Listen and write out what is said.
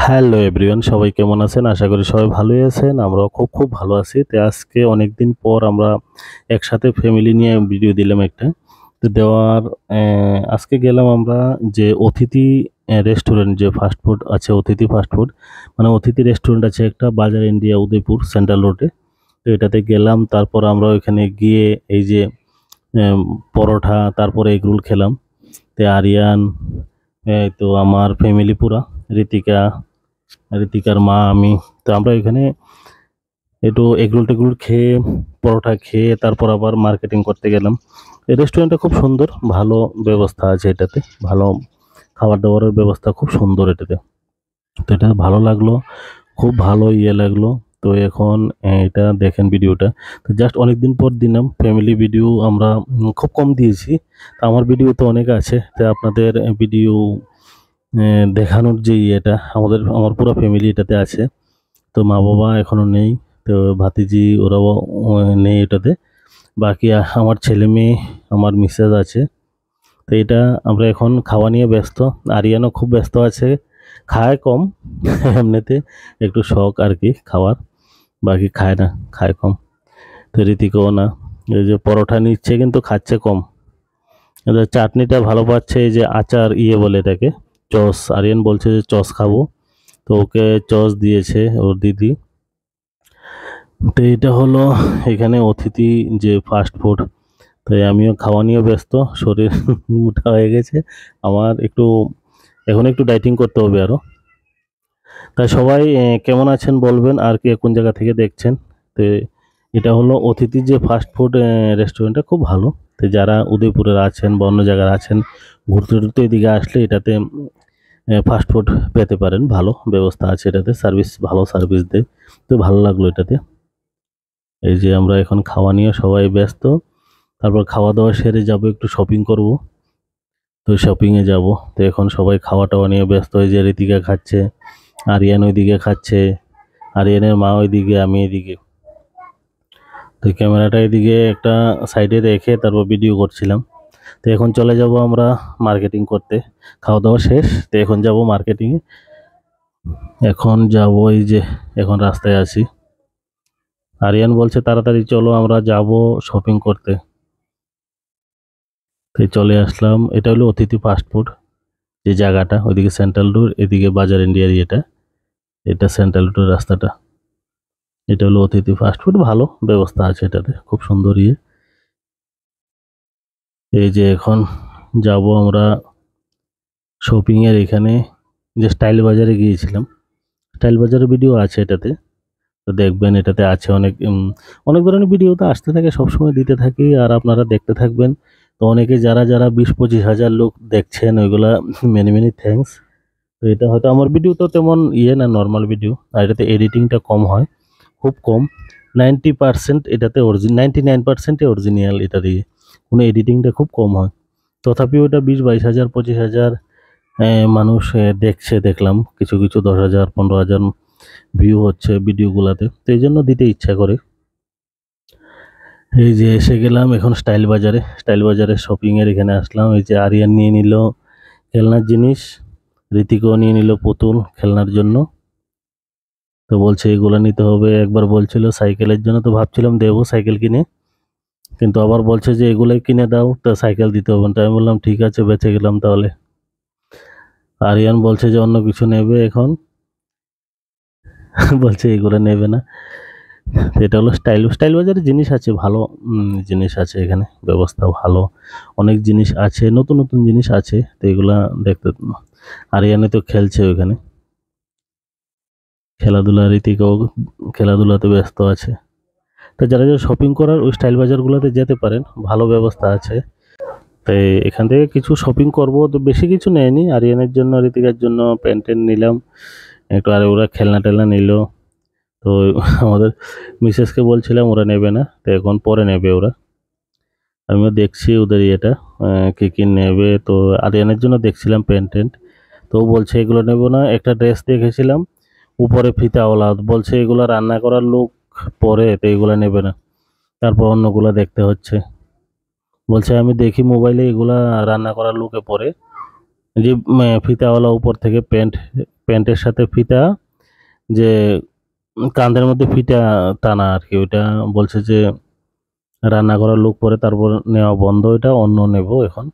Hello everyone, সবাই কেমন আছেন? আশা করি সবাই ভালোই আছেন। আমরাও খুব ভালো আছি। তো আজকে অনেকদিন পর আমরা একসাথে ফ্যামিলি নিয়ে ভিডিও দিলাম একটা। তো দেওয়ার আজকে গেলাম আমরা যে অতিথি রেস্টুরেন্ট, যে ফাস্টফুড আছে অতিথি ফাস্টফুড, মানে অতিথি রেস্টুরেন্ট আছে একটা বাজার ইন্ডিয়া উদয়পুর সেন্ট্রাল রোডে। তো এটাতে গেলাম, তারপর আমরা ওইখানে গিয়ে এই যে এম পরোটা, তারপরে এগরোল খেলাম। তো আরিয়ান, এই তো আমার ফ্যামিলি পুরা, ঋতিকার মা, আমি। তো আমরা এখানে একটু এগরোল টেগরোল খেয়ে, পরোটা খেয়ে তারপর আবার মার্কেটিং করতে গেলাম। এই রেস্টুরেন্টটা খুব সুন্দর, ভালো ব্যবস্থা আছে এটাতে, ভালো খাবার দাবারের ব্যবস্থা খুব সুন্দর এটাতে। তো এটা ভালো লাগলো, খুব ভালো লাগলো। তো এখন এটা দেখেন ভিডিওটা। তো জাস্ট অনেকদিন পর দিলাম ফ্যামিলি ভিডিও, আমরা খুব কম দিয়েছি। তো আমার ভিডিও তো অনেক আছে, তো আপনাদের ভিডিও দেখানোর যে ইয়েটা আমার পুরো ফ্যামিলি এটাতে আছে। তো মা বাবা এখনো নেই, তো ভাতিজি ওরাও নেই এটাতে। বাকি আমার ছেলে মেয়ে, আমার মিসেস আছে। তো এটা আমরা এখন খাওয়া নিয়ে ব্যস্ত। আরিয়ানও খুব ব্যস্ত আছে, খায় কম এমনিতে একটু শখ আর কি খাওয়ার, বাকি খায় না, খায় কম। তো ঋতিকও না, এই যে পরোটা নিচ্ছে কিন্তু খাচ্ছে কম। এদের চাটনিটা ভালো পাচ্ছে, এই যে আচার বলে এটাকে চস। আরিয়ান বলছে যে চস খাবো, তো ওকে চস দিয়েছে ওর দিদি। তো এটা হলো এখানে অতিথি যে ফাস্ট ফুড। তাই আমিও খাওয়া নিয়ে ব্যস্ত, শরীর মোটা হয়ে গেছে আমার একটু, এখন একটু ডাইটিং করতে হবে আরও। তাই সবাই কেমন আছেন বলবেন, আর কে কোন জায়গা থেকে দেখছেন। তো এটা হলো অতিথি যে ফাস্ট ফুড রেস্টুরেন্টটা, খুব ভালো। তো যারা উদয়পুরের আছেন বা অন্য জায়গার আছেন, ঘুরতে টুরতে এদিকে আসলে এটাতে ফাস্ট ফুড পেতে পারেন, ভালো ব্যবস্থা আছে এটাতে, সার্ভিস ভালো সার্ভিস দেয়। তো ভালো লাগলো এটাতে। এই যে আমরা এখন খাওয়া নিয়ে সবাই ব্যস্ত, তারপর খাওয়া দাওয়া সেরে যাব একটু শপিং করব। তো শপিংয়ে যাব। তো এখন সবাই খাওয়া টাওয়া নিয়ে ব্যস্ত, হয়ে যে ঋতিকা খাচ্ছে, আরিয়ান ওইদিকে খাচ্ছে, আরিয়ানের মা ওইদিকে, আমি এদিকে। তো ক্যামেরাটা এদিকে একটা সাইডে রেখে তারপর ভিডিও করছিলাম। তো এখন চলে যাব আমরা মার্কেটিং করতে, খাওয়া দাওয়া শেষ। তো এখন যাব মার্কেটিংয়ে, এখন যাব এই যে, এখন রাস্তায় আছি। আরিয়ান বলছে তাড়াতাড়ি চলো আমরা যাব শপিং করতে। তো চলে আসলাম, এটা হলো অতিথি ফাস্টফুড যে জায়গাটা, ওইদিকে সেন্ট্রাল রোড, এদিকে বাজার ইন্ডিয়ার ইয়েটা, এটা সেন্ট্রাল রোডের রাস্তাটা। এটা হলো অতিথি ফাস্টফুড, ভালো ব্যবস্থা আছে এটাতে, খুব সুন্দর এই যে এখন যাব আমরা শপিং এর এখানে, যে স্টাইল বাজারে গিয়েছিলাম। স্টাইল বাজারের ভিডিও আছে এটাতে, তো দেখবেন এটাতে আছে অনেক ধরনের ভিডিও তো আসতে থাকে, সবসময় দিতে থাকি, আর আপনারা দেখতে থাকবেন। তো অনেকে যারা যারা 20-25 হাজার লোক দেখছেন, ওইগুলা মেনি মেনি থ্যাঙ্কস। তো এটা হয়তো আমার ভিডিও তো তেমন না, নর্মাল ভিডিও, আর এটাতে এডিটিংটা কম হয়, খুব কম। 90% এটাতে 99%-এ অরিজিনাল, এটা দিয়ে কোনো এডিটিংটা খুব কম হয়। তথাপিও ওটা 20-22 হাজার 25 হাজার মানুষ দেখছে, দেখলাম কিছু কিছু 10,000 15,000 ভিউ হচ্ছে ভিডিওগুলাতে। তো এই জন্য দিতে ইচ্ছা করে। এই যে এসে গেলাম এখন স্টাইল বাজারে, স্টাইল বাজারে শপিংয়ের এখানে আসলাম। এই যে আরিয়ান নিয়ে নিল খেলনার জিনিস, ঋতিকও নিয়ে নিল পুতুল খেলনার জন্য। তো বলছে এগুলো নিতে হবে, একবার বলছিল সাইকেলের জন্য, তো ভাবছিলাম দেবো সাইকেল কিনে, কিন্তু আবার বলছে যে এগুলোই কিনে দাও, তো সাইকেল দিতে হবে না। তো আমি বললাম ঠিক আছে, বেঁচে গেলাম তাহলে। আরিয়ান বলছে যে অন্য কিছু নেবে এখন, বলছে এগুলো নেবে না। এটা হলো স্টাইল বাজারে জিনিস আছে ভালো, জিনিস আছে এখানে, ব্যবস্থা ভালো, অনেক জিনিস আছে, নতুন নতুন জিনিস আছে। তো এগুলা দেখতে, আরিয়ানে তো খেলছে ওইখানে, খেলাধুলা, রীতিকেও খেলাধুলাতে ব্যস্ত আছে। তো যারা যারা শপিং করার ওই স্টাইল বাজারগুলোতে যেতে পারেন, ভালো ব্যবস্থা আছে। তাই এখান থেকে কিছু শপিং করব, তো বেশি কিছু নেয়নি, আরিয়ানের জন্য ঋতিকার জন্য প্যান্ট ট্যান্ট নিলাম একটু, আর ওরা খেলনা টেলনা নিল। তো আমাদের মিসেসকে বলছিলাম ওরা নেবে না, তো এখন পরে নেবে ওরা। আমিও দেখছি ওদের ইয়েটা কী কী নেবে। তো আরিয়ানের জন্য দেখছিলাম প্যান্ট ট্যান্ট, তো ও বলছে এগুলো নেব না। একটা ড্রেস দেখেছিলাম উপরে ফিতাওয়ালা, বলছে এগুলো রান্না করার লোক পরে, তো এগুলো নেবে না। তারপর অন্যগুলো দেখতে হচ্ছে, বলছে আমি দেখি মোবাইলে এগুলা রান্না করার লোকে পরে, যে ফিতাওয়ালা উপর থেকে প্যান্টের সাথে ফিতা, যে কাঁধের মধ্যে ফিতা টানা আর কি, ওইটা বলছে যে রান্না করার লোক পরে তারপর নেওয়া বন্ধ, এটা অন্য নেব এখন।